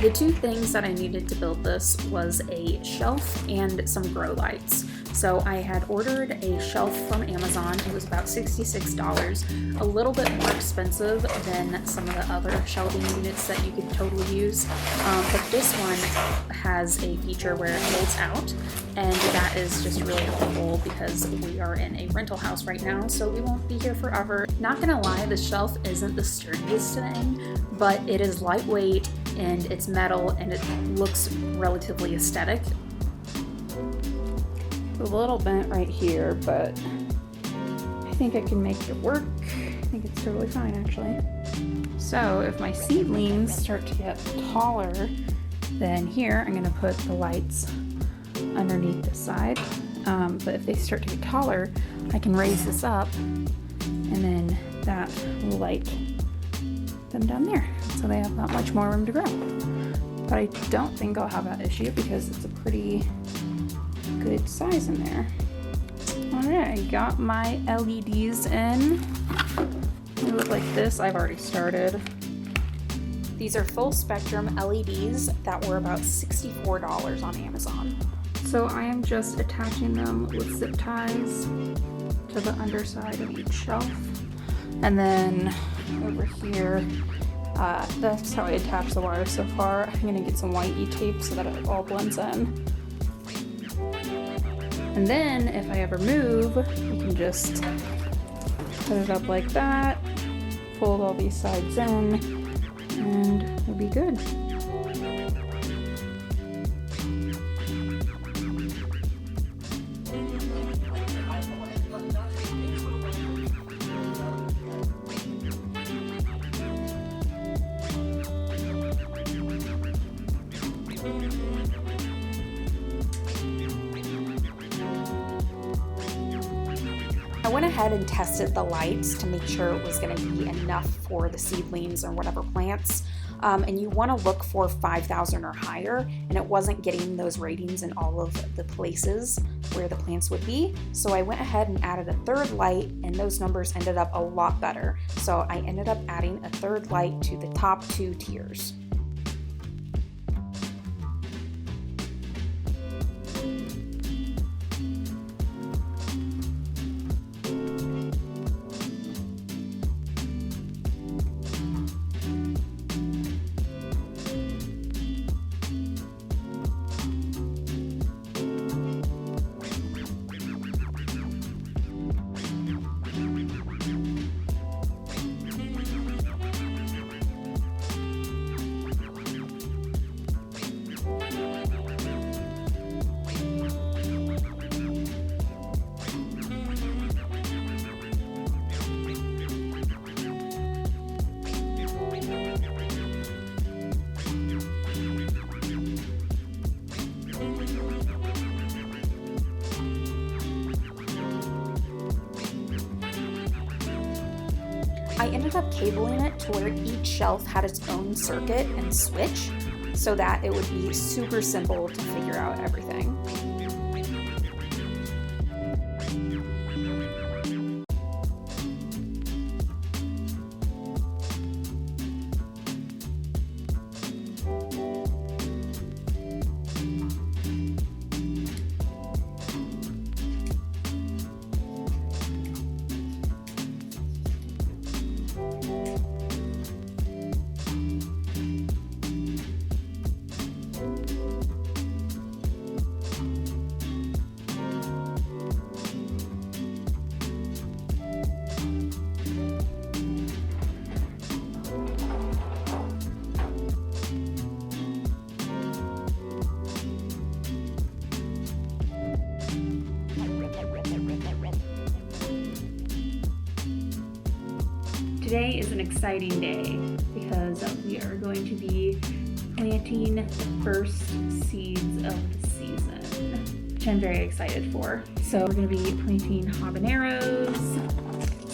The two things that I needed to build this was a shelf and some grow lights. So I had ordered a shelf from Amazon. It was about $66, a little bit more expensive than some of the other shelving units that you could totally use. But this one has a feature where it folds out, and that is just really helpful because we are in a rental house right now, so we won't be here forever. Not gonna lie, the shelf isn't the sturdiest thing, but it is lightweight and it's metal and it looks relatively aesthetic. A little bent right here, but I think I can make it work. I think it's totally fine, actually. So if my seedlings start to get taller, then here I'm gonna put the lights underneath this side. But if they start to get taller, I can raise this up and then that will light them down there. So they have that much more room to grow. But I don't think I'll have that issue because it's a pretty good size in there. Alright, I got my LEDs in. They look like this. I've already started. These are full spectrum LEDs that were about $64 on Amazon. So I am just attaching them with zip ties to the underside of each shelf. And then over here, that's how I attach the wire so far. I'm gonna get some white E-tape so that it all blends in. And then if I ever move, you can just put it up like that, fold all these sides in, and it'll be good. I went ahead and tested the lights to make sure it was going to be enough for the seedlings or whatever plants. And you want to look for 5,000 or higher, and it wasn't getting those ratings in all of the places where the plants would be. So I went ahead and added a third light, and those numbers ended up a lot better. So I ended up adding a third light to the top two tiers. I ended up cabling it to where each shelf had its own circuit and switch so that it would be super simple to figure out everything. Today is an exciting day because we are going to be planting the first seeds of the season, which I'm very excited for. So we're going to be planting habaneros,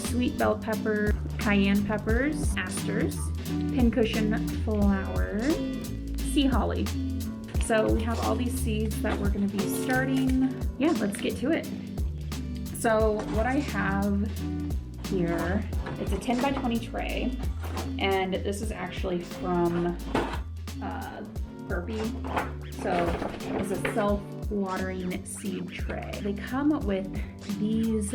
sweet bell pepper, cayenne peppers, asters, pincushion flower, sea holly. So we have all these seeds that we're going to be starting. Yeah, let's get to it. So what I have here, it's a 10 by 20 tray, and this is actually from burpee. So it's a self-watering seed tray. They come with these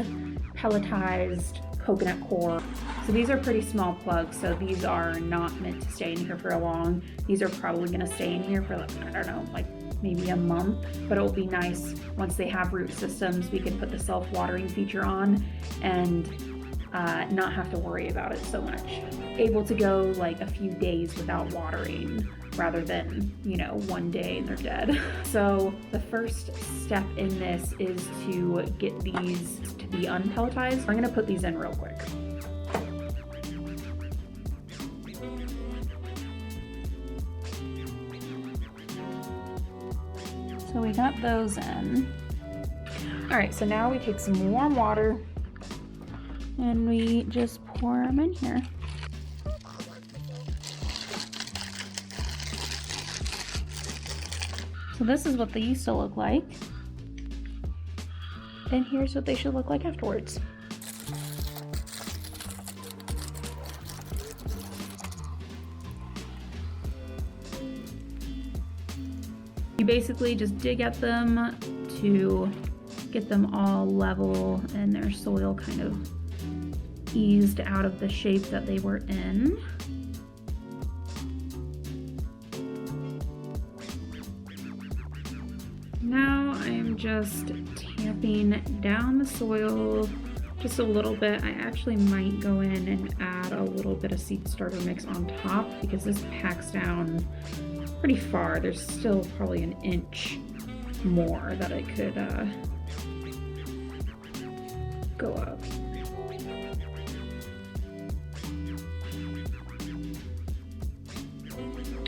pelletized coconut core. So these are pretty small plugs, so these are not meant to stay in here for long. These are probably gonna stay in here for, like, I don't know, like maybe a month, but it'll be nice once they have root systems, we can put the self-watering feature on and not have to worry about it so much. Able to go like a few days without watering rather than, you know, one day and they're dead. So the first step in this is to get these to be unpelletized. I'm gonna put these in real quick. So we got those in. All right, so now we take some warm water and we just pour them in here. So this is what they used to look like. And here's what they should look like afterwards. You basically just dig at them to get them all level and their soil kind of eased out of the shape that they were in. Now I'm just tamping down the soil just a little bit. I actually might go in and add a little bit of seed starter mix on top because this packs down pretty far. There's still probably an inch more that I could go up.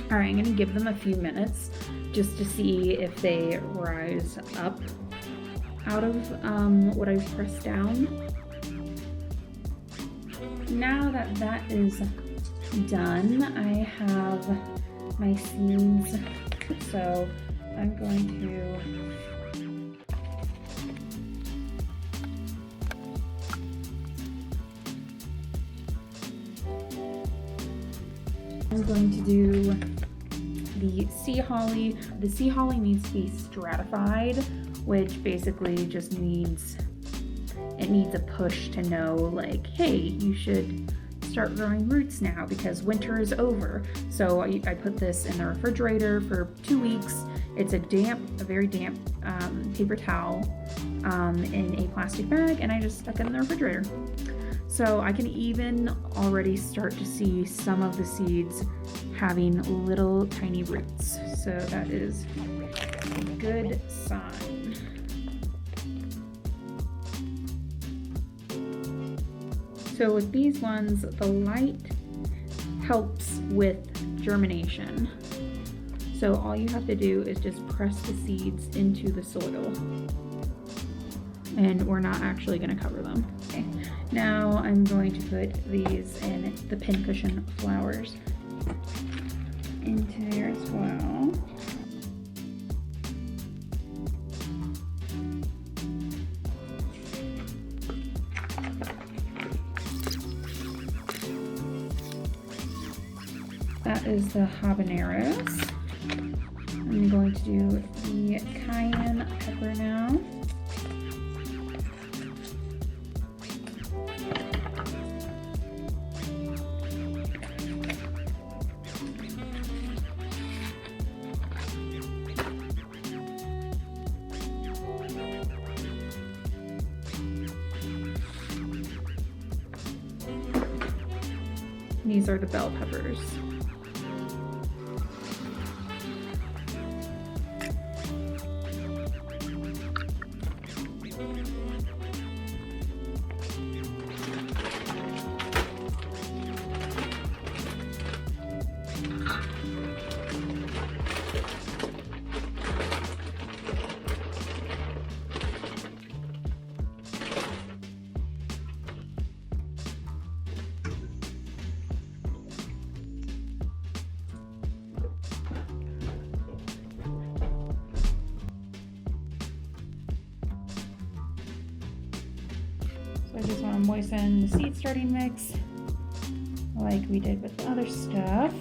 All right, I'm gonna give them a few minutes just to see if they rise up out of what I've pressed down. Now that that is done, I have my seeds, so I'm going to do the sea holly. The sea holly needs to be stratified, which basically just needs a push to know, like, hey, you should start growing roots now because winter is over. So I put this in the refrigerator for 2 weeks. It's a very damp paper towel in a plastic bag, and I just stuck it in the refrigerator. So I can even already start to see some of the seeds having little tiny roots. So that is a good sign. So with these ones, the light helps with germination. So all you have to do is just press the seeds into the soil. And we're not actually going to cover them. Okay. Now I'm going to put these in the Pincushion flowers into there as well. That is the Habaneros. I'm going to do the Cayenne pepper now. These are the bell peppers. So I just want to moisten the seed starting mix like we did with the other stuff.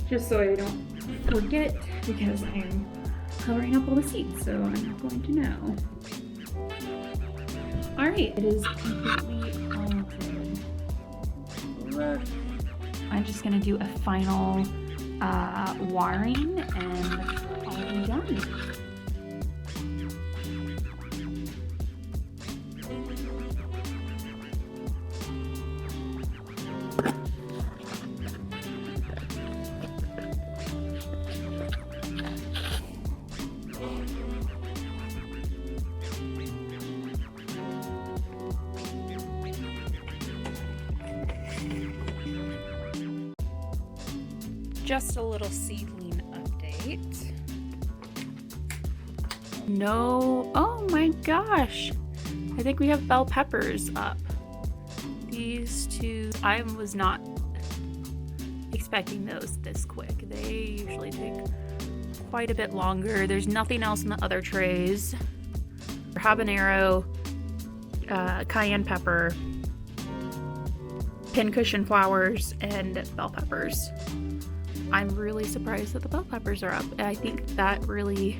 just so I don't forget, because I'm covering up all the seeds, so I'm not going to know. All right, it is completely planted. Look. I'm just gonna do a final watering and I'll be done. Just a little seedling update. No, oh my gosh. I think we have bell peppers up. These two, I was not expecting those this quick. They usually take quite a bit longer. There's nothing else in the other trays. Habanero, cayenne pepper, pincushion flowers, and bell peppers. I'm really surprised that the bell peppers are up. I think that really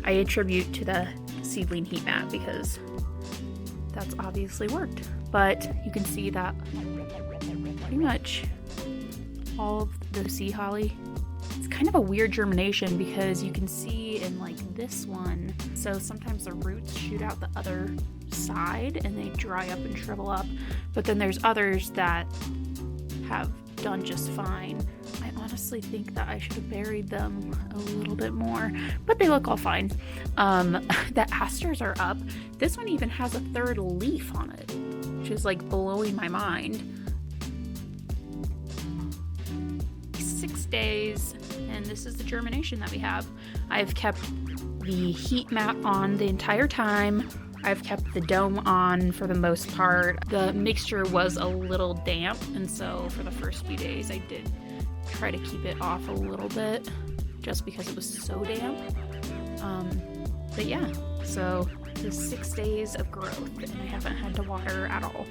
I attribute to the seedling heat mat, because that's obviously worked. But you can see that pretty much all of the sea holly. It's kind of a weird germination, because you can see in like this one, so sometimes the roots shoot out the other side and they dry up and shrivel up, but then there's others that have done just fine. I honestly think that I should have buried them a little bit more, but they look all fine. The asters are up. This one even has a third leaf on it, which is like blowing my mind. 6 days, and this is the germination that we have. I've kept the heat mat on the entire time. I've kept the dome on for the most part. The mixture was a little damp, and so for the first few days I did try to keep it off a little bit just because it was so damp. But yeah, so the 6 days of growth, and I haven't had to water at all.